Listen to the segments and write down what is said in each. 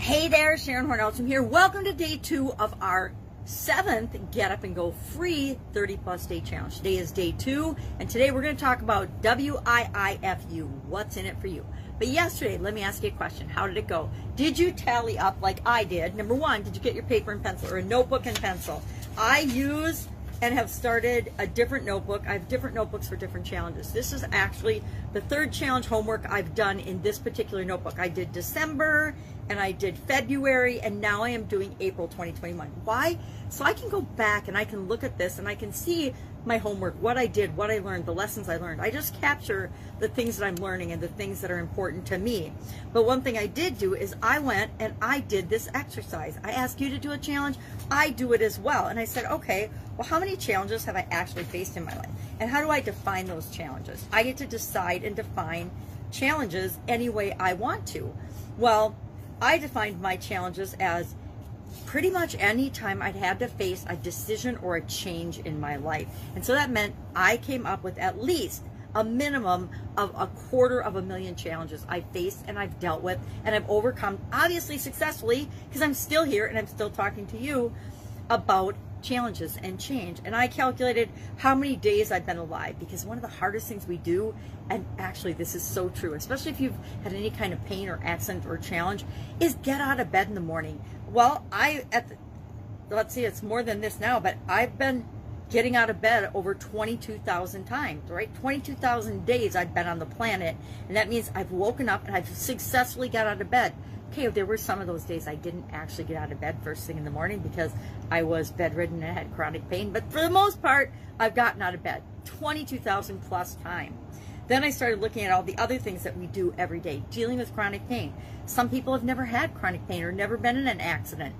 Hey there, Sharon Horne-Ellstrom here. Welcome to day 2 of our 7th Get Up and Go free 30+ day challenge. Today is day 2, and today we're going to talk about WIIFU, what's in it for you. But yesterday, let me ask you a question. How did it go? Did you tally up like I did? Number 1, did you get your paper and pencil or a notebook and pencil? I use and have started a different notebook. I have different notebooks for different challenges. This is actually the 3rd challenge homework I've done in this particular notebook. I did December and I did February, and now I am doing April 2021. Why? So I can go back and I can look at this and I can see my homework, what I did, what I learned, the lessons I learned. I just capture the things that I'm learning and the things that are important to me. But one thing I did do is I went and I did this exercise. I asked you to do a challenge. I do it as well. And I said, okay, well, how many challenges have I actually faced in my life? And how do I define those challenges? I get to decide and define challenges any way I want to. Well, I defined my challenges as pretty much any time I'd had to face a decision or a change in my life. And so that meant I came up with at least a minimum of 250,000 challenges I faced and I've dealt with and I've overcome, obviously successfully, because I'm still here and I'm still talking to you about challenges and change. And I calculated how many days I've been alive, because one of the hardest things we do, and actually this is so true, especially if you've had any kind of pain or accident or challenge, is get out of bed in the morning. Well, let's see, it's more than this now, but I've been getting out of bed over 22,000 times, right? 22,000 days I've been on the planet, and that means I've woken up and I've successfully got out of bed. Okay, there were some of those days I didn't actually get out of bed first thing in the morning because I was bedridden and had chronic pain, but for the most part, I've gotten out of bed 22,000 plus times. Then I started looking at all the other things that we do every day, dealing with chronic pain. Some people have never had chronic pain or never been in an accident.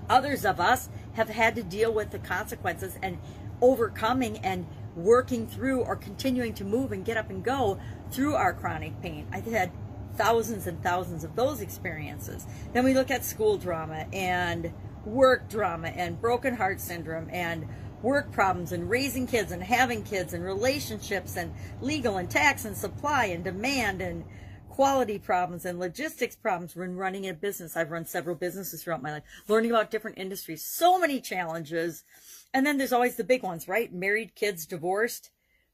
Others of us have had to deal with the consequences and overcoming and working through or continuing to move and get up and go through our chronic pain. I've had thousands and thousands of those experiences. Then we look at school drama and work drama and broken heart syndrome and work problems and raising kids and having kids and relationships and legal and tax and supply and demand and quality problems and logistics problems when running a business. I've run several businesses throughout my life, learning about different industries, so many challenges. And then there's always the big ones, right? Married, kids, divorced,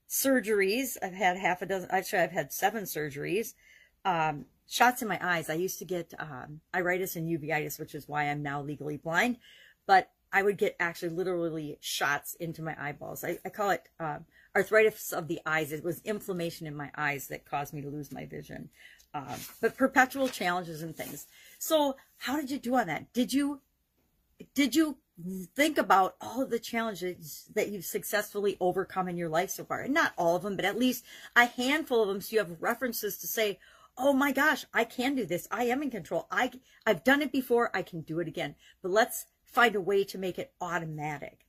surgeries. I've had half a dozen, actually I've had 7 surgeries. Shots in my eyes. I used to get iritis and uveitis, which is why I'm now legally blind, but I would get actually literally shots into my eyeballs. I call it arthritis of the eyes. It was inflammation in my eyes that caused me to lose my vision. But perpetual challenges and things. So how did you do on that? Did you think about all of the challenges that you've successfully overcome in your life so far? And not all of them, but at least a handful of them, so you have references to say, oh my gosh, I can do this. I am in control. I've done it before. I can do it again. But let's find a way to make it automatic.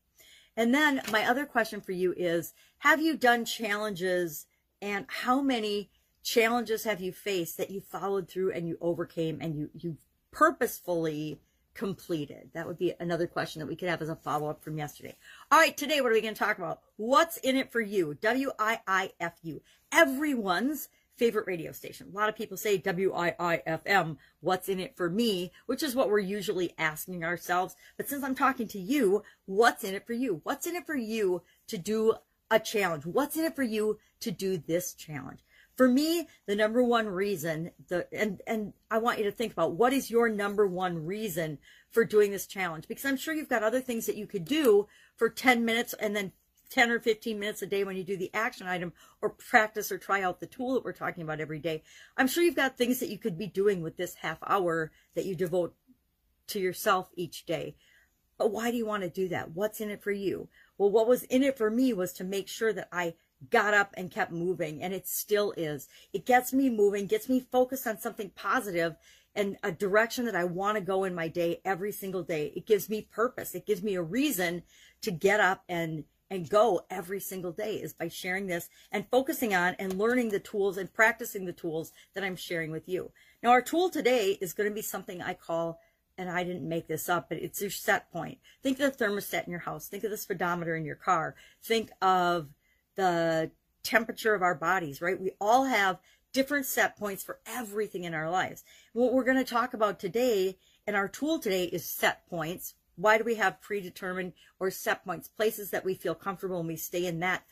And then my other question for you is, have you done challenges, and how many challenges have you faced that you followed through and you overcame and you purposefully completed? That would be another question that we could have as a follow-up from yesterday. All right, today what are we going to talk about? What's in it for you? WIIFU. Everyone's favorite radio station. A lot of people say WIIFM, what's in it for me, which is what we're usually asking ourselves. But since I'm talking to you, what's in it for you? What's in it for you to do a challenge? What's in it for you to do this challenge? For me, the number one reason, and I want you to think about, what is your number one reason for doing this challenge? Because I'm sure you've got other things that you could do for 10 minutes and then 10 or 15 minutes a day when you do the action item, or practice or try out the tool that we're talking about every day. I'm sure you've got things that you could be doing with this half hour that you devote to yourself each day. But why do you want to do that? What's in it for you? Well, what was in it for me was to make sure that I got up and kept moving, and it still is. It gets me moving, gets me focused on something positive and a direction that I want to go in my day every single day. It gives me purpose. It gives me a reason to get up and go every single day, is by sharing this and focusing on and learning the tools and practicing the tools that I'm sharing with you. Now, our tool today is going to be something I call, and I didn't make this up, but it's your set point. Think of the thermostat in your house. Think of the speedometer in your car. Think of the temperature of our bodies, right? We all have different set points for everything in our lives. What we're going to talk about today, and our tool today, is set points. Why do we have predetermined or set points? Places that we feel comfortable and we stay in that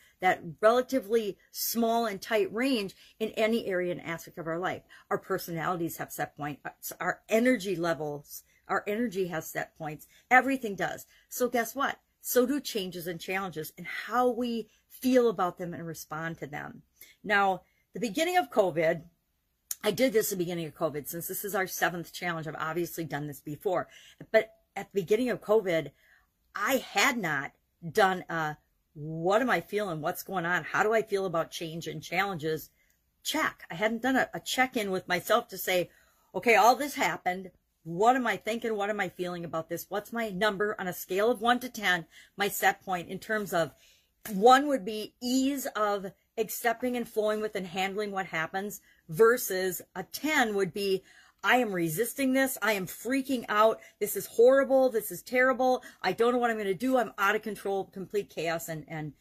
relatively small and tight range in any area and aspect of our life. Our personalities have set points. Our energy levels, our energy has set points. Everything does. So guess what? So do changes and challenges, and how we feel about them and respond to them. Now, the beginning of COVID, I did this at the beginning of COVID. Since this is our 7th challenge, I've obviously done this before. But at the beginning of COVID, I had not done what am I feeling? What's going on? How do I feel about change and challenges? Check. I hadn't done a check-in with myself to say, okay, all this happened. What am I thinking? What am I feeling about this? What's my number on a scale of 1 to 10, my set point, in terms of 1 would be ease of accepting and flowing with and handling what happens, versus a 10 would be, I am resisting this. I am freaking out. This is horrible. This is terrible. I don't know what I'm going to do. I'm out of control. Complete chaos and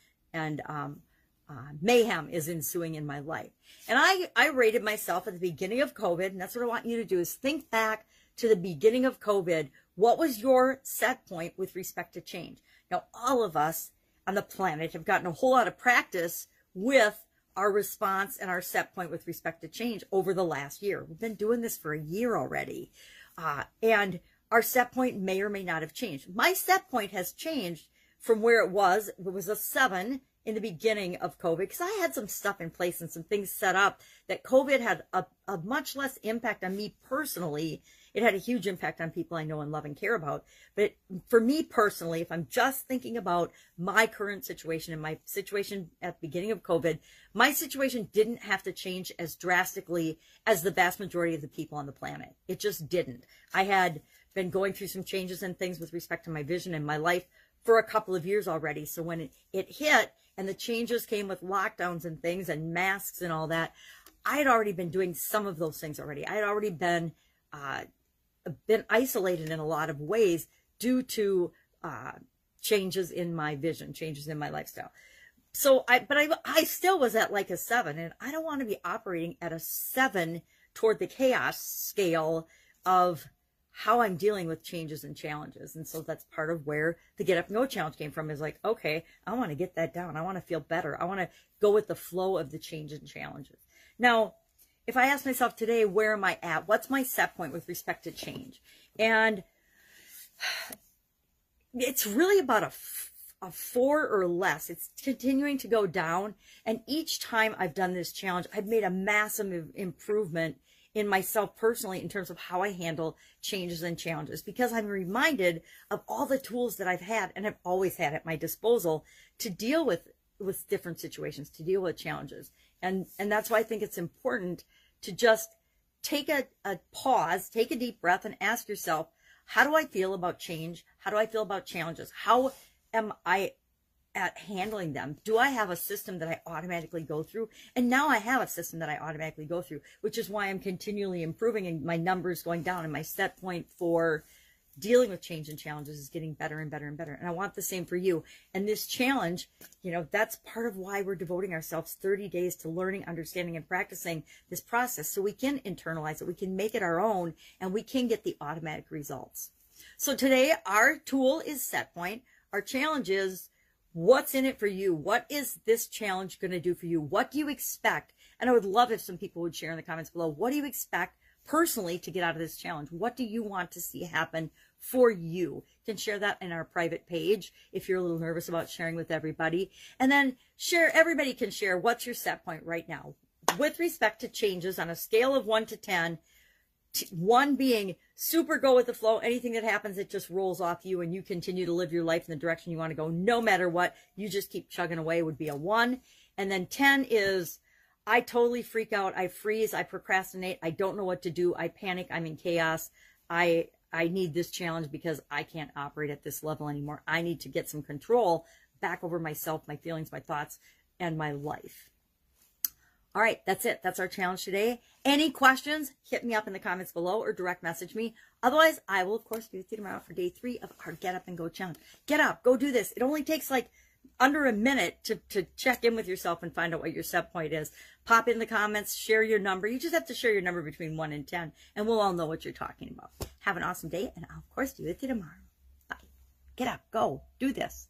mayhem is ensuing in my life. And I rated myself at the beginning of COVID, and that's what I want you to do, is think back to the beginning of COVID. What was your set point with respect to change? Now, all of us on the planet have gotten a whole lot of practice with our response and our set point with respect to change over the last year. We've been doing this for a year already. And our set point may or may not have changed. My set point has changed from where it was. It was a 7 in the beginning of COVID, because I had some stuff in place and some things set up that COVID had a much less impact on me personally. It had a huge impact on people I know and love and care about. But for me personally, if I'm just thinking about my current situation and my situation at the beginning of COVID, my situation didn't have to change as drastically as the vast majority of the people on the planet. It just didn't. I had been going through some changes and things with respect to my vision and my life for a couple of years already. So when it hit and the changes came with lockdowns and things and masks and all that, I had already been doing some of those things already. I had already been isolated in a lot of ways due to changes in my vision, changes in my lifestyle. So I still was at like a 7, and I don't want to be operating at a 7 toward the chaos scale of how I'm dealing with changes and challenges. And so that's part of where the Get Up and Go challenge came from, is like, okay, I want to get that down. I want to feel better. I want to go with the flow of the changes and challenges. Now, if I ask myself today, where am I at? What's my set point with respect to change? And it's really about a 4 or less. It's continuing to go down. And each time I've done this challenge, I've made a massive improvement in myself personally in terms of how I handle changes and challenges, because I'm reminded of all the tools that I've had and have always had at my disposal to deal with different situations, to deal with challenges. And that's why I think it's important to just take a pause, take a deep breath, and ask yourself, how do I feel about change? How do I feel about challenges? How am I at handling them? Do I have a system that I automatically go through? And now I have a system that I automatically go through, which is why I'm continually improving and my numbers going down, and my set point for dealing with change and challenges is getting better and better and better. And I want the same for you. And this challenge, you know, that's part of why we're devoting ourselves 30 days to learning, understanding, and practicing this process, so we can internalize it, we can make it our own, and we can get the automatic results. So today, our tool is set point. Our challenge is, what's in it for you? What is this challenge going to do for you? What do you expect? And I would love if some people would share in the comments below, what do you expect personally to get out of this challenge? What do you want to see happen for you? You can share that in our private page if you're a little nervous about sharing with everybody. And then everybody can share what's your set point right now with respect to changes on a scale of 1 to 10. 1 being super go with the flow. Anything that happens, it just rolls off you and you continue to live your life in the direction you want to go no matter what. You just keep chugging away, would be a 1. And then 10 is, I totally freak out. I freeze. I procrastinate. I don't know what to do. I panic. I'm in chaos. I need this challenge because I can't operate at this level anymore. I need to get some control back over myself, my feelings, my thoughts, and my life. All right, that's it. That's our challenge today. Any questions, hit me up in the comments below or direct message me. Otherwise, I will, of course, be with you tomorrow for day 3 of our Get Up and Go challenge. Get up, go do this. It only takes like under a minute to check in with yourself and find out what your set point is. Pop in the comments, share your number. You just have to share your number between 1 and 10, and we'll all know what you're talking about. Have an awesome day, and I'll, of course, do it with you tomorrow. Bye. Get up. Go. Do this.